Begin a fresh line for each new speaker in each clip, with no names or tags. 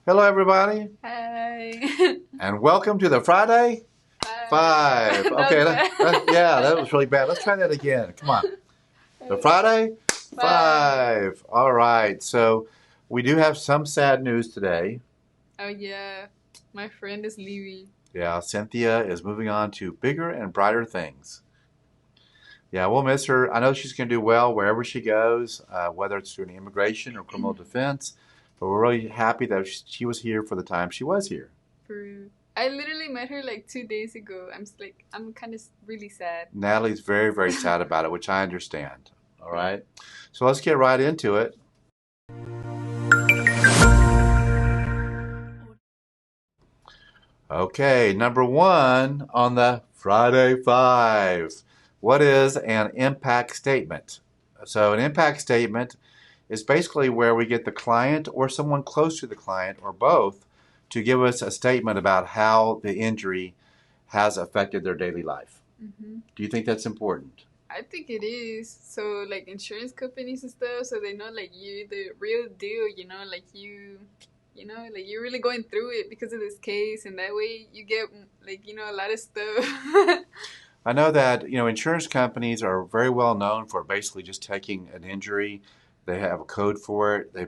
Hello, everybody,
Hi.
and welcome to the Friday Five.
That
Okay,
was bad.
yeah, that was really bad. Let's try that again. Come on. The Friday Five. All right, so we do have some sad news today.
Oh yeah, my friend is leaving.
Yeah, Cynthia is moving on to bigger and brighter things. Yeah, we'll miss her. I know she's going to do well wherever she goes, whether it's through an immigration or criminal defense. But we're really happy that she was here for the time she was here.
I literally met her like 2 days ago. I'm kind of really sad.
Natalie's very, very sad about it, which I understand. All right. So let's get right into it. Okay, number one on the Friday Five. What is an impact statement? So, an impact statement is basically where we get the client or someone close to the client or both to give us a statement about how the injury has affected their daily life. Do you think that's important?
I think it is. So like insurance companies and stuff, so they know like you the real deal. Like you're really going through it because of this case, and that way you get like a lot of stuff.
I know that insurance companies are very well known for basically just taking an injury. They have a code for it. They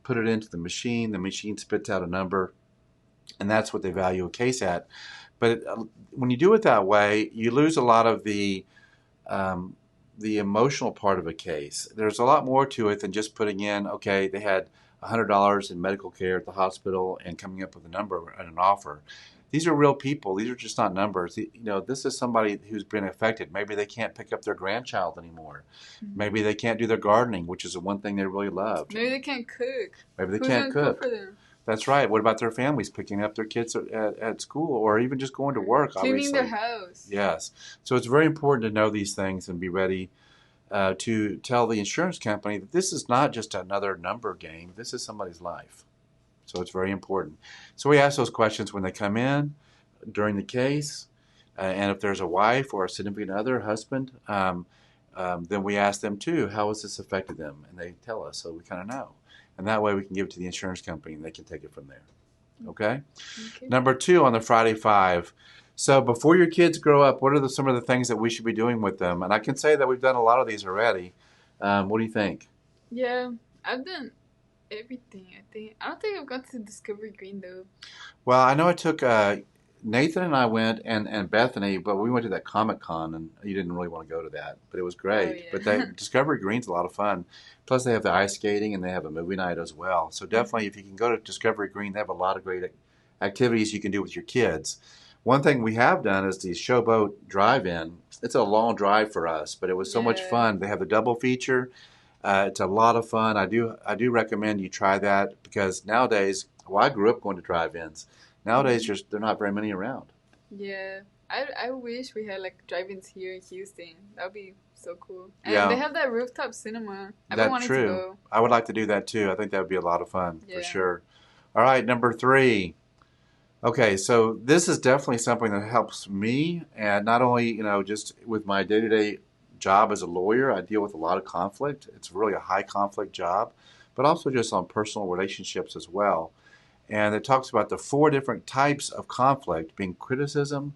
put it into the machine. The machine spits out a number, and that's what they value a case at. But when you do it that way, you lose a lot of the emotional part of a case. There's a lot more to it than just putting in, okay, they had $100 in medical care at the hospital and coming up with a number and an offer. These are real people. These are just not numbers. This is somebody who's been affected. Maybe they can't pick up their grandchild anymore. Maybe they can't do their gardening, which is the one thing they really loved.
Maybe they can't cook.
Maybe they can't cook.
For them?
That's right. What about their families picking up their kids at school or even just going to work?
Cleaning their house.
Yes. So it's very important to know these things and be ready to tell the insurance company that this is not just another number game. This is somebody's life. So it's very important. So we ask those questions when they come in during the case. And if there's a wife or a significant other, husband, then we ask them too, how has this affected them? And they tell us, so we kind of know. And that way we can give it to the insurance company and they can take it from there. Okay? Number two on the Friday Five. So before your kids grow up, what are some of the things that we should be doing with them? And I can say that we've done a lot of these already. What do you think?
Yeah, I've done everything, I think. I don't think I've gone to Discovery Green, though.
Well, I know I took Nathan and I went and Bethany, but we went to that Comic-Con, and you didn't really want to go to that, but it was great.
Oh, yeah.
But Discovery Green's a lot of fun. Plus, they have the ice skating, and they have a movie night as well. So definitely, if you can go to Discovery Green, they have a lot of great activities you can do with your kids. One thing we have done is the Showboat Drive-In. It's a long drive for us, but it was so much fun. They have the double feature. It's a lot of fun. I do recommend you try that because nowadays, well, I grew up going to drive-ins. Nowadays, there are not very many around.
Yeah. I wish we had like drive-ins here in Houston. That would be so cool. And
Yeah.
they have that rooftop cinema. I've been
That's
wanting
true.
to go.
I would like to do that too. I think that would be a lot of fun for
Yeah.
sure. All right, number three. Okay, so this is definitely something that helps me, and not only just with my day-to-day job as a lawyer, I deal with a lot of conflict. It's really a high conflict job, but also just on personal relationships as well. And it talks about the four different types of conflict being criticism,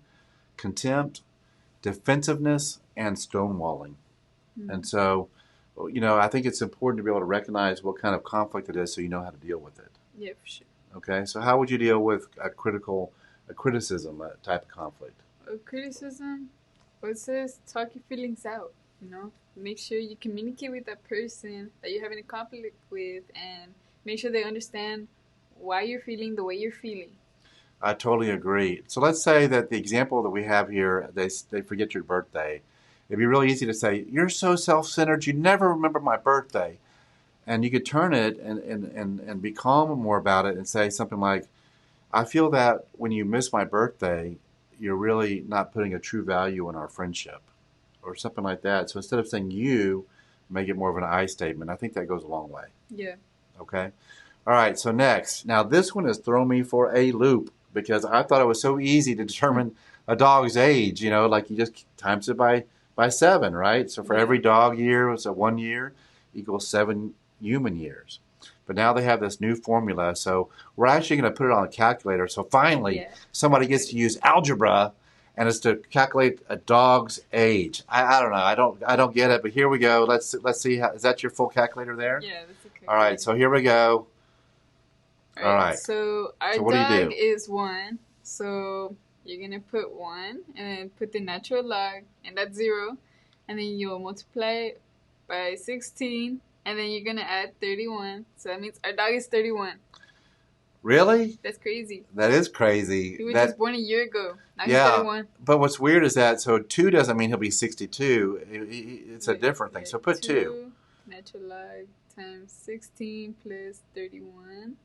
contempt, defensiveness, and stonewalling. And so, I think it's important to be able to recognize what kind of conflict it is so you know how to deal with it.
Yeah, for sure.
Okay, so how would you deal with a criticism type of conflict?
Criticism? Well, it says talk your feelings out, Make sure you communicate with that person that you're having a conflict with and make sure they understand why you're feeling the way you're feeling.
I totally agree. So let's say that the example that we have here, they forget your birthday. It'd be really easy to say, you're so self-centered, you never remember my birthday. And you could turn it and be calm more about it and say something like, I feel that when you miss my birthday, you're really not putting a true value in our friendship or something like that. So instead of saying you, make it more of an I statement. I think that goes a long way.
Yeah.
Okay. All right. So next, now this one has thrown me for a loop because I thought it was so easy to determine a dog's age, like you just times it by 7, right? So for every dog year, it's a 1 year equals 7 human years. But now they have this new formula, so we're actually going to put it on a calculator. So finally,
Yeah.
somebody gets to use algebra, and it's to calculate a dog's age. I don't know. I don't get it. But here we go. Let's see. Is that your full calculator there?
Yeah, that's okay.
All right. So here we go. All right.
So our
So what do you
dog
do?
is 1. So you're gonna put 1 and then put the natural log, and that's 0, and then you'll multiply it by 16, and then you're gonna add 31. So that means our dog is 31.
Really?
That's crazy.
That is crazy.
He was just born a year ago. Now he's
Yeah.
31.
But what's weird is that 2 doesn't mean he'll be 62. It's a different thing. So put 2.
Natural log times 16 plus 31.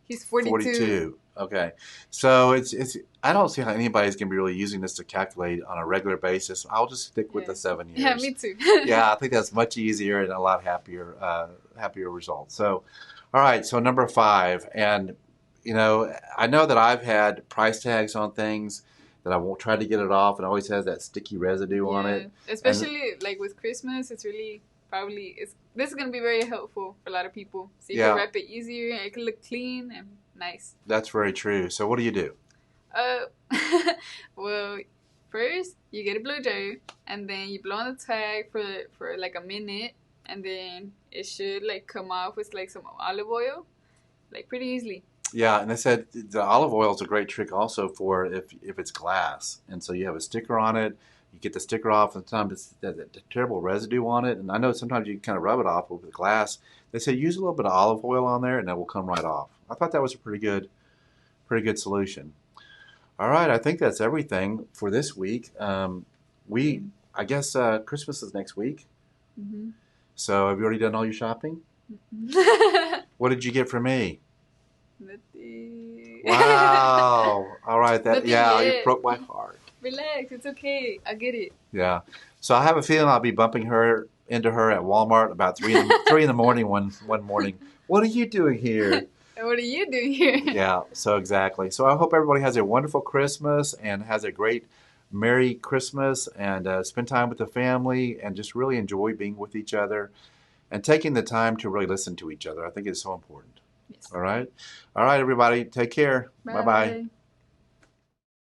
He's 42.
42. Okay. So it's I don't see how anybody's going to be really using this to calculate on a regular basis. I'll just stick with the 7 years.
Yeah, me too.
Yeah, I think that's much easier and a lot happier result. So, all right. So number 5, and I know that I've had price tags on things that I won't try to get it off, and it always has that sticky residue on it.
Especially like with Christmas, it's really this is gonna be very helpful for a lot of people. So you
Yeah.
can wrap it easier, and it can look clean and nice.
That's very true. So what do you do?
Well, first you get a blow dryer, and then you blow on the tag for like a minute, and then it should like come off with like some olive oil, like pretty easily.
Yeah, and they said the olive oil is a great trick also for if it's glass, and so you have a sticker on it. You get the sticker off, and sometimes it's that terrible residue on it. And I know sometimes you can kind of rub it off with the glass. They say use a little bit of olive oil on there, and it will come right off. I thought that was a pretty good solution. All right, I think that's everything for this week. I guess Christmas is next week.
Mm-hmm.
So have you already done all your shopping? What did you get for me?
Nothing.
Wow. All right.
Nothing
You
yet.
broke my heart.
Relax, it's okay. I get it.
Yeah. So I have a feeling I'll be bumping into her at Walmart about 3 in the morning one morning. What are you doing here?
And what are you doing here?
Yeah. So exactly. So I hope everybody has a wonderful Christmas and has a great Merry Christmas, and spend time with the family and just really enjoy being with each other and taking the time to really listen to each other. I think it's so important.
Yes.
All right. All right, everybody. Take care. Bye-bye.